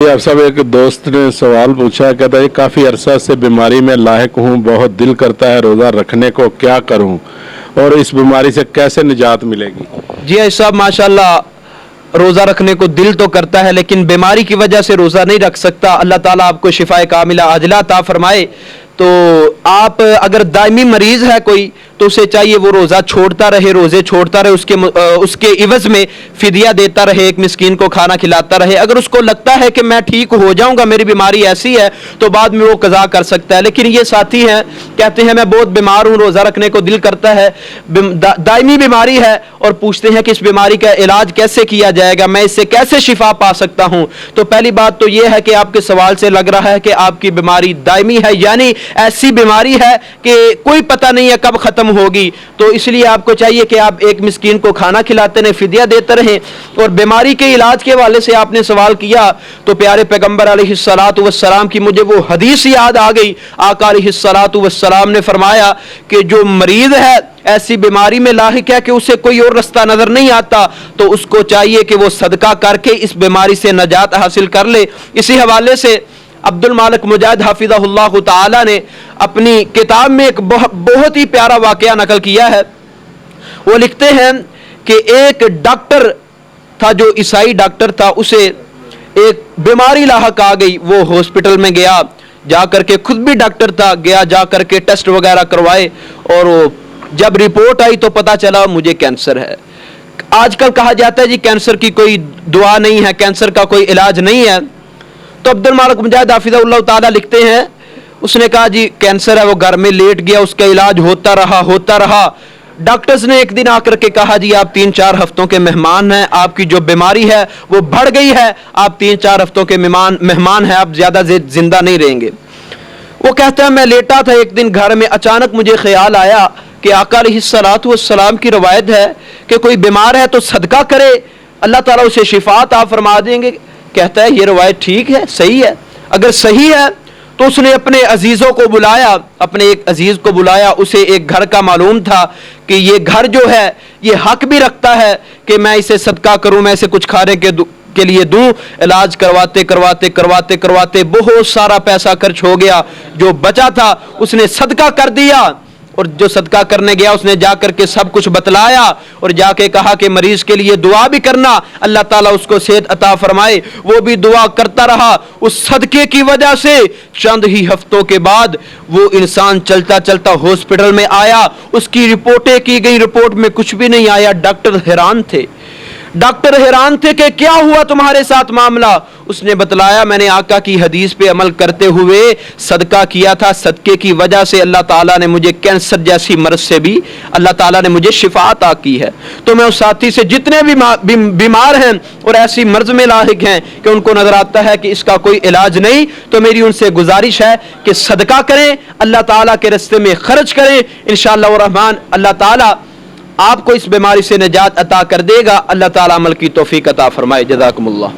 यार साहब, एक दोस्त ने सवाल पूछा, कहता है काफ़ी अरसा से बीमारी में लाहिक हूँ, बहुत दिल करता है रोज़ा रखने को, क्या करूँ और इस बीमारी से कैसे निजात मिलेगी। जी साहब, माशाल्लाह रोज़ा रखने को दिल तो करता है लेकिन बीमारी की वजह से रोज़ा नहीं रख सकता। अल्लाह ताला आपको शिफाए कामिला आजिला अता फरमाए। तो आप अगर दायमी मरीज है कोई तो उसे चाहिए वो रोज़ा छोड़ता रहे, रोज़े छोड़ता रहे, उसके इवज में फिदिया देता रहे, एक मिस्कीन को खाना खिलाता रहे। अगर उसको लगता है कि मैं ठीक हो जाऊंगा, मेरी बीमारी ऐसी है, तो बाद में वो कज़ा कर सकता है। लेकिन ये साथी हैं, कहते हैं मैं बहुत बीमार हूँ, रोज़ा रखने को दिल करता है, दायमी बीमारी है, और पूछते हैं कि इस बीमारी का इलाज कैसे किया जाएगा, मैं इससे कैसे शिफा पा सकता हूँ। तो पहली बात तो ये है कि आपके सवाल से लग रहा है कि आपकी बीमारी दायमी है, यानी ऐसी बीमारी है कि कोई पता नहीं है कब खत्म होगी। तो इसलिए आपको चाहिए कि आप एक मिस्कीन को खाना खिलाते रहें, फिदिया देते रहें। और बीमारी के इलाज के हवाले से आपने सवाल किया तो प्यारे पैगंबर अलैहिस्सलातु वस्सलाम की मुझे वो हदीस याद आ गई। आका अलैहिस्सलातु वस्सलाम ने फरमाया कि जो मरीज है, ऐसी बीमारी में लाहिक है कि उसे कोई और रास्ता नजर नहीं आता, तो उसको चाहिए कि वो सदका करके इस बीमारी से नजात हासिल कर ले। इसी हवाले से अब्दुल मालिक मुजाहिद हाफिज़हुल्लाह ताला ने अपनी किताब में एक बहुत ही प्यारा वाकया नकल किया है। वो लिखते हैं कि एक डॉक्टर था, जो ईसाई डॉक्टर था, उसे एक बीमारी लाहक आ गई। वो हॉस्पिटल में गया, जाकर के खुद भी डॉक्टर था, गया जाकर के टेस्ट वगैरह करवाए, और जब रिपोर्ट आई तो पता चला मुझे कैंसर है। आजकल कहा जाता है जी कैंसर की कोई दुआ नहीं है, कैंसर का कोई इलाज नहीं है। तो अब्दुल मालिक मुजाहिद हाफिज़हुल्लाह ताला लिखते हैं, उसने कहा जी कैंसर है, वो घर में लेट गया, उसका इलाज होता रहा। डॉक्टर्स ने एक दिन आकर के कहा जी आप 3-4 हफ्तों के मेहमान हैं, आपकी जो बीमारी है वो बढ़ गई है, आप 3-4 हफ्तों के मेहमान हैं, आप ज्यादा जिंदा नहीं रहेंगे। वो कहता है मैं लेटा था एक दिन घर में, अचानक मुझे ख्याल आया कि आका अलैहिस्सलातु वस्सलाम की रवायत है कि कोई बीमार है तो सदका करे, अल्लाह ताला उसे शिफा अता फरमा देंगे। कहता है ये रवायत ठीक है, सही है। अगर सही है तो उसने अपने अजीजों को बुलाया, अपने एक अजीज को बुलाया, उसे एक घर का मालूम था कि ये घर जो है ये हक भी रखता है कि मैं इसे सदका करूं, मैं इसे कुछ खाने के लिए दूं। इलाज करवाते बहुत सारा पैसा खर्च हो गया, जो बचा था उसने सदका कर दिया। और जो सदका करने गया उसने जाकर के सब कुछ बतलाया और जाके कहा कि मरीज के लिए दुआ भी करना, अल्लाह ताला उसको सेहत अता फरमाए। वो भी दुआ करता रहा। उस सदके की वजह से चंद ही हफ्तों के बाद वो इंसान चलता चलता हॉस्पिटल में आया। उसकी रिपोर्टें की गई, रिपोर्ट में कुछ भी नहीं आया। डॉक्टर हैरान थे कि क्या हुआ तुम्हारे साथ मामला। उसने बतलाया मैंने आका की हदीस पे अमल करते हुए सदका किया था, सदके की वजह से अल्लाह ताला ने मुझे कैंसर जैसी मर्ज से भी अल्लाह ताला ने मुझे शिफा अता की है। तो मैं उस साथी से जितने भी बीमार हैं और ऐसी मर्ज में लाहिक हैं कि उनको नजर आता है कि इसका कोई इलाज नहीं, तो मेरी उनसे गुजारिश है कि सदका करें, अल्लाह ताला के रास्ते में खर्च करें। इंशाअल्लाह रहमान अल्लाह ताला आपको इस बीमारी से निजात अता कर देगा। अल्लाह ताला अमल की तौफीक अता फरमाए। जज़ाकुमुल्लाह।